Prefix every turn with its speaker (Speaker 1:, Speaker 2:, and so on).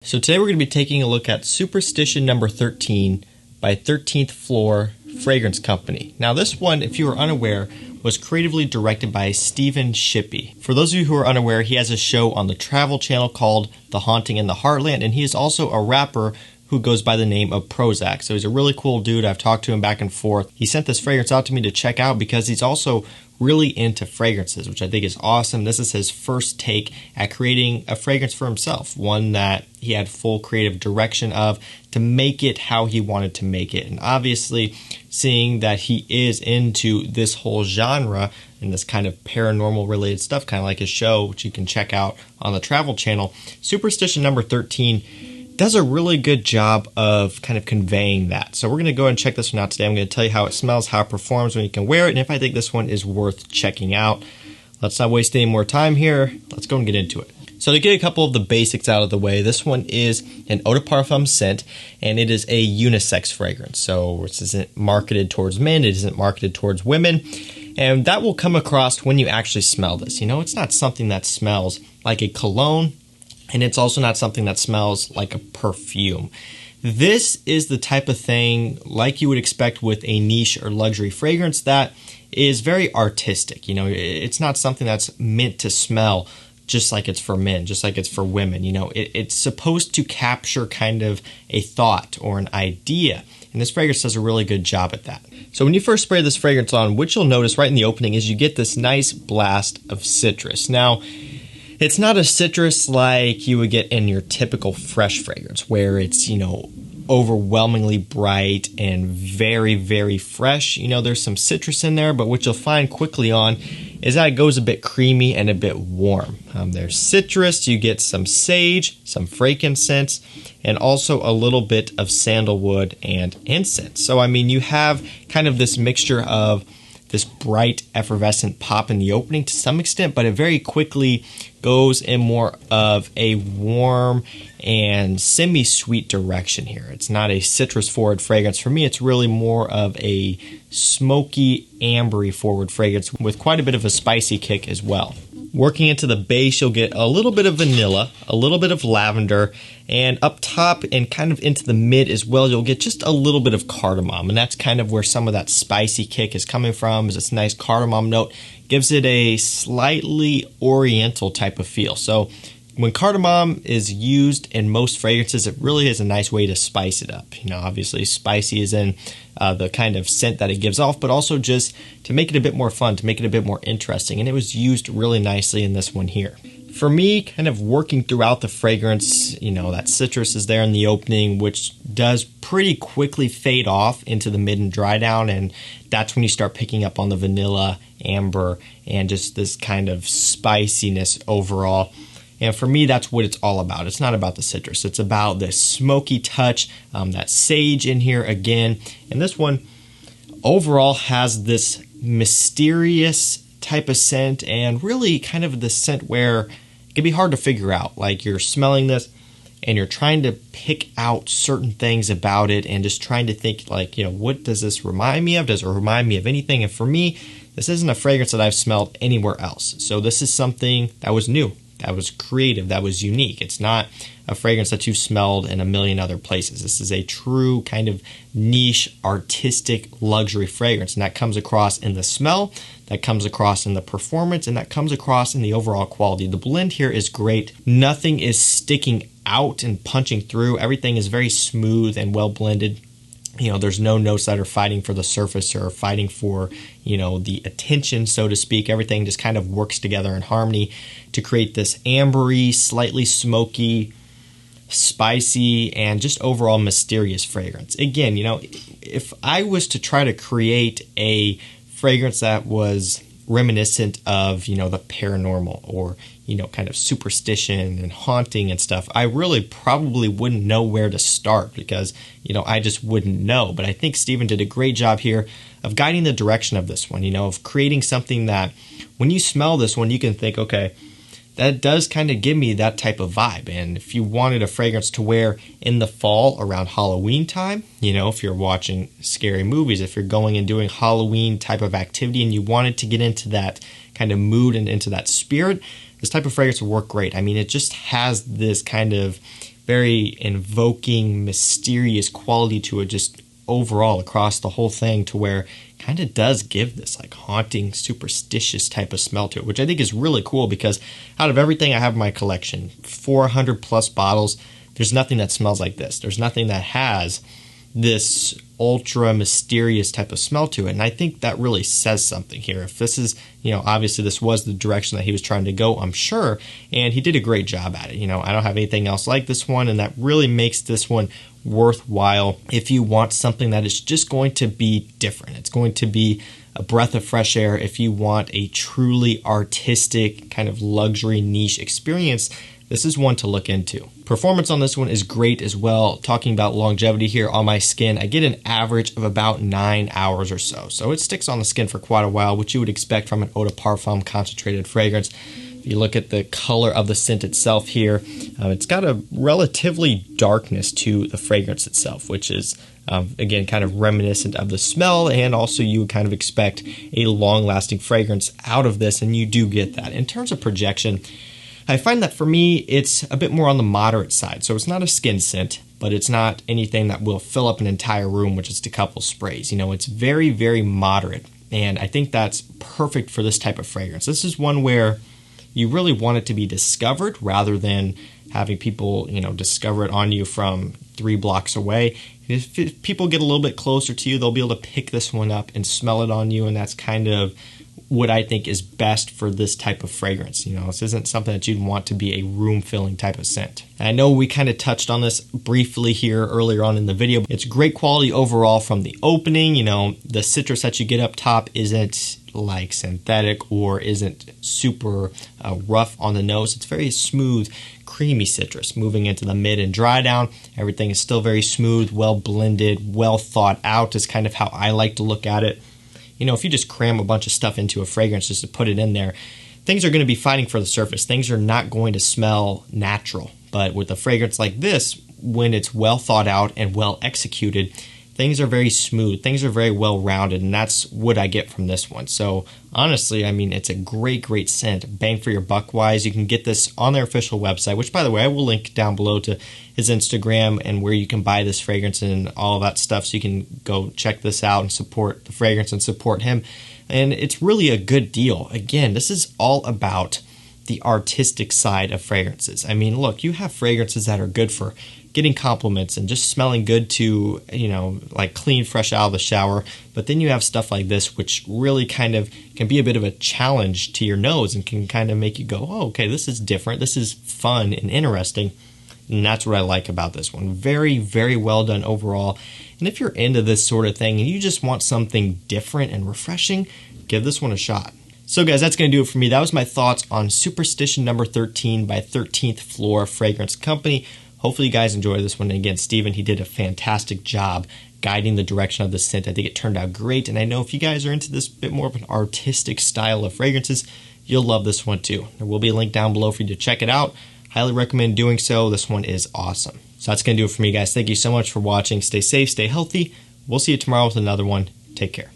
Speaker 1: So today we're going to be taking a look at Superstition number 13 by 13th Floor Fragrance Company. Now this one, if you are unaware, was creatively directed by Stephen Shippey. For those of you who are unaware, he has a show on the Travel Channel called The Haunting in the Heartland, and he is also a rapper who goes by the name of Prozac. So he's a really cool dude. I've talked to him back and forth. He sent this fragrance out to me to check out because he's also really into fragrances, which I think is awesome. This is his first take at creating a fragrance for himself, one that he had full creative direction of to make it how he wanted to make it. And obviously, seeing that he is into this whole genre and this kind of paranormal related stuff, kind of like his show, which you can check out on the Travel Channel, Superstition number 13 does a really good job of kind of conveying that. So we're going to go ahead and check this one out today. I'm going to tell you how it smells, how it performs, when you can wear it, and if I think this one is worth checking out. Let's not waste any more time here. Let's go and get into it. So to get a couple of the basics out of the way, this one is an eau de parfum scent, and it is a unisex fragrance. So this isn't marketed towards men, it isn't marketed towards women, and that will come across when you actually smell this. You know, it's not something that smells like a cologne, and it's also not something that smells like a perfume. This is the type of thing like you would expect with a niche or luxury fragrance that is very artistic. You know, it's not something that's meant to smell just like it's for men, just like it's for women. You know, it's supposed to capture kind of a thought or an idea. And this fragrance does a really good job at that. So when you first spray this fragrance on, what you'll notice right in the opening is you get this nice blast of citrus. Now, it's not a citrus like you would get in your typical fresh fragrance where it's, you know, overwhelmingly bright and very, very fresh. You know, there's some citrus in there, but what you'll find quickly on is that it goes a bit creamy and a bit warm. There's citrus, you get some sage, some frankincense, and also a little bit of sandalwood and incense. So, I mean, you have kind of this mixture of this bright, effervescent pop in the opening to some extent, but it very quickly goes in more of a warm and semi-sweet direction here. It's not a citrus-forward fragrance. For me, it's really more of a smoky, ambery forward fragrance with quite a bit of a spicy kick as well. Working into the base, you'll get a little bit of vanilla, a little bit of lavender, and up top and kind of into the mid as well, you'll get just a little bit of cardamom. And that's kind of where some of that spicy kick is coming from, is this nice cardamom note. Gives it a slightly oriental type of feel. So when cardamom is used in most fragrances, it really is a nice way to spice it up. You know, obviously spicy is in the kind of scent that it gives off, but also just to make it a bit more fun, to make it a bit more interesting. And it was used really nicely in this one here. For me, kind of working throughout the fragrance, you know, that citrus is there in the opening, which does pretty quickly fade off into the mid and dry down, and that's when you start picking up on the vanilla, amber, and just this kind of spiciness overall. And for me, that's what it's all about. It's not about the citrus. It's about this smoky touch, that sage in here again. And this one overall has this mysterious type of scent, and really kind of the scent where it can be hard to figure out. Like, you're smelling this and you're trying to pick out certain things about it and just trying to think, like, you know, what does this remind me of? Does it remind me of anything? And for me, this isn't a fragrance that I've smelled anywhere else. So this is something that was new, that was creative, that was unique. It's not a fragrance that you've smelled in a million other places. This is a true kind of niche, artistic, luxury fragrance. And that comes across in the smell, that comes across in the performance, and that comes across in the overall quality. The blend here is great. Nothing is sticking out and punching through. Everything is very smooth and well blended. You know, there's no notes that are fighting for the surface or fighting for, you know, the attention, so to speak. Everything just kind of works together in harmony to create this ambery, slightly smoky, spicy, and just overall mysterious fragrance. Again, you know, if I was to try to create a fragrance that was reminiscent of, you know, the paranormal or, you know, kind of superstition and haunting and stuff, I really probably wouldn't know where to start because, you know, I just wouldn't know. But I think Stephen did a great job here of guiding the direction of this one, you know, of creating something that when you smell this one, you can think, okay, that does kind of give me that type of vibe. And if you wanted a fragrance to wear in the fall around Halloween time, you know, if you're watching scary movies, if you're going and doing Halloween type of activity and you wanted to get into that kind of mood and into that spirit, this type of fragrance will work great. I mean, it just has this kind of very invoking, mysterious quality to it, just overall across the whole thing, to where it kind of does give this like haunting, superstitious type of smell to it, which I think is really cool, because out of everything I have in my collection, 400 plus bottles, there's nothing that smells like this. There's nothing that has this ultra mysterious type of smell to it. And I think that really says something here. If this is, obviously this was the direction that he was trying to go, I'm sure, and he did a great job at it. I don't have anything else like this one, and that really makes this one worthwhile if you want something that is just going to be different. It's going to be a breath of fresh air. If you want a truly artistic kind of luxury niche experience, this is one to look into. Performance on this one is great as well. Talking about longevity here on my skin, I get an average of about 9 hours or so. So it sticks on the skin for quite a while, which you would expect from an eau de parfum concentrated fragrance. If you look at the color of the scent itself here, it's got a relatively darkness to the fragrance itself, which is, again, kind of reminiscent of the smell, and also you would kind of expect a long-lasting fragrance out of this, and you do get that. In terms of projection, I find that for me, it's a bit more on the moderate side. So it's not a skin scent, but it's not anything that will fill up an entire room with just a couple sprays. It's very, very moderate. And I think that's perfect for this type of fragrance. This is one where you really want it to be discovered rather than having people, discover it on you from 3 blocks away. If people get a little bit closer to you, they'll be able to pick this one up and smell it on you. And that's kind of what I think is best for this type of fragrance. This isn't something that you'd want to be a room-filling type of scent. And I know we kind of touched on this briefly here earlier on in the video. It's great quality overall from the opening. The citrus that you get up top isn't like synthetic or isn't super rough on the nose. It's very smooth, creamy citrus. Moving into the mid and dry down, everything is still very smooth, well blended, well thought out is kind of how I like to look at it. If you just cram a bunch of stuff into a fragrance just to put it in there, things are going to be fighting for the surface. Things are not going to smell natural. But with a fragrance like this, when it's well thought out and well executed, things are very smooth. Things are very well rounded, and that's what I get from this one. So honestly, it's a great, great scent. Bang for your buck wise. You can get this on their official website, which, by the way, I will link down below to his Instagram and where you can buy this fragrance and all of that stuff, so you can go check this out and support the fragrance and support him. And it's really a good deal. Again, this is all about the artistic side of fragrances. Look, you have fragrances that are good for getting compliments and just smelling good to, like clean, fresh out of the shower. But then you have stuff like this, which really kind of can be a bit of a challenge to your nose and can kind of make you go, oh, okay, this is different. This is fun and interesting. And that's what I like about this one. Very, very well done overall. And if you're into this sort of thing and you just want something different and refreshing, give this one a shot. So guys, that's going to do it for me. That was my thoughts on Superstition number 13 by 13th Floor Fragrance Company. Hopefully you guys enjoyed this one. And again, Steven, he did a fantastic job guiding the direction of the scent. I think it turned out great. And I know if you guys are into this bit more of an artistic style of fragrances, you'll love this one too. There will be a link down below for you to check it out. Highly recommend doing so. This one is awesome. So that's going to do it for me, guys. Thank you so much for watching. Stay safe, stay healthy. We'll see you tomorrow with another one. Take care.